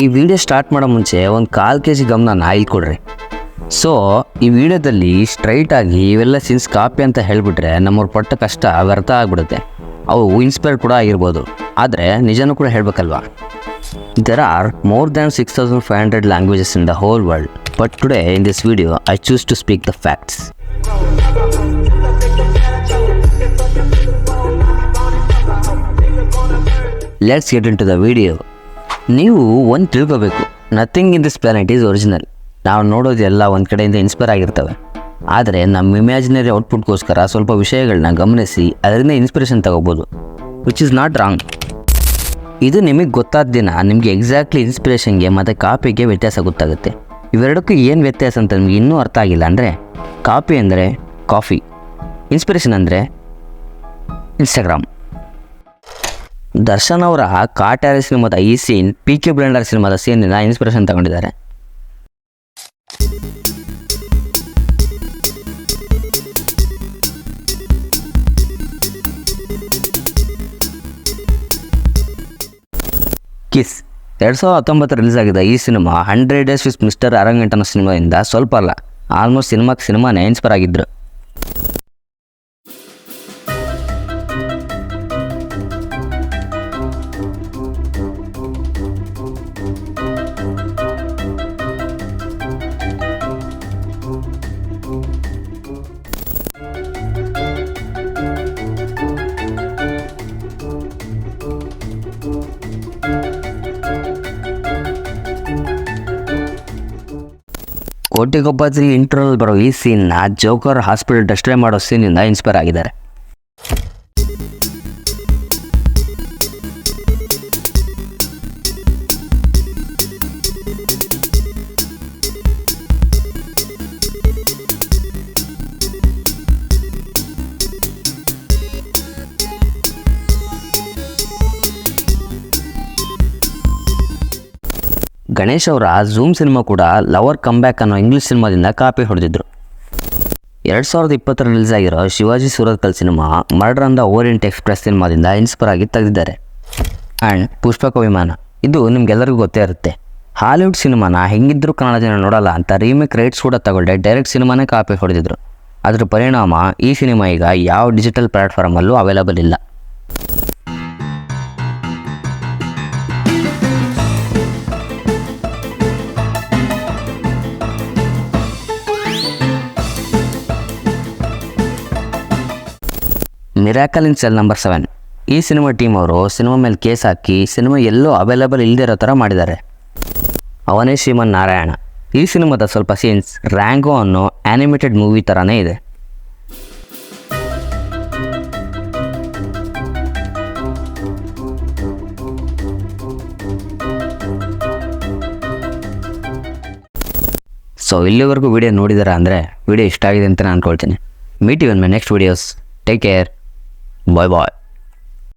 ಈ video start ಮಾಡೋ ಮುಂಚೆ ಒಂದು 1/4 kg ಗಮನ ಇಲ್ಲಿ ಕೊಡ್ರಿ. ಸೊ ಈ ವಿಡಿಯೋದಲ್ಲಿ ಸ್ಟ್ರೈಟಾಗಿ ಇವೆಲ್ಲ ಸೀನ್ಸ್ ಕಾಪಿ ಅಂತ ಹೇಳಿಬಿಟ್ರೆ ನಮ್ಮವ್ರು ಪಟ್ಟ ಕಷ್ಟ ವ್ಯರ್ಥ ಆಗಿಬಿಡುತ್ತೆ. ಅವು ಇನ್ಸ್ಪೈರ್ ಕೂಡ ಆಗಿರ್ಬೋದು, ಆದರೆ ನಿಜನೂ ಕೂಡ ಹೇಳಬೇಕಲ್ವಾ. There are more than 6,500 languages in the whole world, but today in this video I choose to speak the facts. Let's get into the video. ನೀವು ಒಂದು ತಿಳ್ಕೋಬೇಕು, nothing in this planet is original. ನಾವು ನೋಡೋದೆಲ್ಲ ಒಂದು ಕಡೆಯಿಂದ inspire ಆಗಿರ್ತವೆ, ಆದರೆ ನಮ್ಮ imaginary ಔಟ್ಪುಟ್ಗೋಸ್ಕರ ಸ್ವಲ್ಪ ವಿಷಯಗಳನ್ನ ಗಮನಿಸಿ ಅದರಿಂದ ಇನ್ಸ್ಪಿರೇಷನ್ ತಗೋಬೋದು, ವಿಚ್ ಇಸ್ ನಾಟ್ ರಾಂಗ್. ಇದು ನಿಮಗೆ ಗೊತ್ತಾದ ದಿನ ನಿಮಗೆ ಎಕ್ಸಾಕ್ಟ್ಲಿ ಇನ್ಸ್ಪಿರೇಷನ್ಗೆ ಮತ್ತು ಕಾಪಿಗೆ ವ್ಯತ್ಯಾಸ ಗೊತ್ತಾಗುತ್ತೆ. ಇವೆರಡಕ್ಕೂ ಏನು ವ್ಯತ್ಯಾಸ ಅಂತ ನಿಮಗೆ ಇನ್ನೂ ಅರ್ಥ ಆಗಿಲ್ಲ ಅಂದರೆ, ಕಾಪಿ ಅಂದರೆ ಕಾಫಿ, ಇನ್ಸ್ಪಿರೇಷನ್ ಅಂದರೆ ಇನ್ಸ್ಟಾಗ್ರಾಮ್. ದರ್ಶನ್ ಅವರ ಕಾಟ್ಯಾರೆ ಸಿನಿಮಾದ ಈ ಸೀನ್ PK ಬ್ಲೆಂಡರ್ ಸಿನಿಮಾದ ಸೀನಿಂದ ಇನ್ಸ್ಪಿರೇಷನ್ ತಗೊಂಡಿದ್ದಾರೆ. ಕಿಸ್ 2019 ರಿಲೀಸ್ ಆಗಿದ್ದ ಈ ಸಿನಿಮಾ 100 Days with Mr. ಅರಂಗೇಟ್ ಅನ್ನೋ ಸಿನಿಮಾದಿಂದ ಸ್ವಲ್ಪ ಅಲ್ಲ, ಆಲ್ಮೋಸ್ಟ್ ಸಿನಿಮಾನೇ ಇನ್ಸ್ಪೈರ್ ಆಗಿದ್ರು. ಕೋಟಿಗೊಬ್ಬ ಇಂಟ್ರೋಲ್ ಬರೋ ಈ ಸೀನ್ನ ಜೋಕರ್ ಹಾಸ್ಪಿಟಲ್ ಡೆಸ್ಟ್ರಾಯ್ ಮಾಡೋ ಸೀನಿಂದ ಇನ್ಸ್ಪೈರ್ ಆಗಿದ್ದಾರೆ. ಗಣೇಶ್ ಅವರ ಝೂಮ್ ಸಿನಿಮಾ ಕೂಡ ಲವರ್ ಕಮ್ಬ್ಯಾಕ್ ಅನ್ನೋ ಇಂಗ್ಲೀಷ್ ಸಿನಿಮಾದಿಂದ ಕಾಪಿ ಹೊಡೆದಿದ್ರು. 2020 ರಿಲೀಸ್ ಆಗಿರೋ Shivaji Surathkal cinema Murder on the Orient Express ಸಿನಿಮಾದಿಂದ ಇನ್ಸ್ಪೈರ್ ಆಗಿ ತೆಗೆದಿದ್ದಾರೆ. ಆ್ಯಂಡ್ ಪುಷ್ಪಕ ವಿಮಾನ, ಇದು ನಿಮ್ಗೆಲ್ಲರಿಗೂ ಗೊತ್ತೇ ಇರುತ್ತೆ. ಹಾಲಿವುಡ್ ಸಿನಿಮಾನ ಹೆಂಗಿದ್ರು ಕನ್ನಡ ಜನ ನೋಡಲ್ಲ ಅಂತ ರೀಮೇಕ್ ರೈಟ್ಸ್ ಕೂಡ ತಗೊಳ್ಳೆ ಡೈರೆಕ್ಟ್ ಸಿನಿಮಾನೇ ಕಾಪಿ ಹೊಡೆದಿದ್ರು. ಅದರ ಪರಿಣಾಮ ಈ ಸಿನಿಮಾ ಈಗ ಯಾವ ಡಿಜಿಟಲ್ ಪ್ಲ್ಯಾಟ್ಫಾರ್ಮಲ್ಲೂ ಅವೈಲಬಲ್ ಇಲ್ಲ. ಮಿರಾಕಲ್ ಇನ್ ಸೆಲ್ ನಂಬರ್ 7 ಈ ಸಿನಿಮಾ ಟೀಮ್ ಅವರು ಸಿನಿಮಾ ಮೇಲೆ ಕೇಸ್ ಹಾಕಿ ಸಿನಿಮಾ ಎಲ್ಲೂ ಅವೈಲಬಲ್ ಇಲ್ಲದೇ ಇರೋ ಥರ ಮಾಡಿದ್ದಾರೆ. ಅವನೇ ಶ್ರೀಮನ್ ನಾರಾಯಣ. ಈ ಸಿನಿಮಾದ ಸ್ವಲ್ಪ ಸೀನ್ಸ್ ರ್ಯಾಂಗೋ ಅನ್ನೋ ಆ್ಯನಿಮೇಟೆಡ್ ಮೂವಿ ಥರನೇ ಇದೆ. ಸೊ ಇಲ್ಲಿವರೆಗೂ ವಿಡಿಯೋ ನೋಡಿದಾರ ಅಂದರೆ ವಿಡಿಯೋ ಇಷ್ಟ ಆಗಿದೆ ಅಂತ ನಾನು ಅಂದ್ಕೊಳ್ತೀನಿ. Meet you in my next videos. Take care. Bye bye.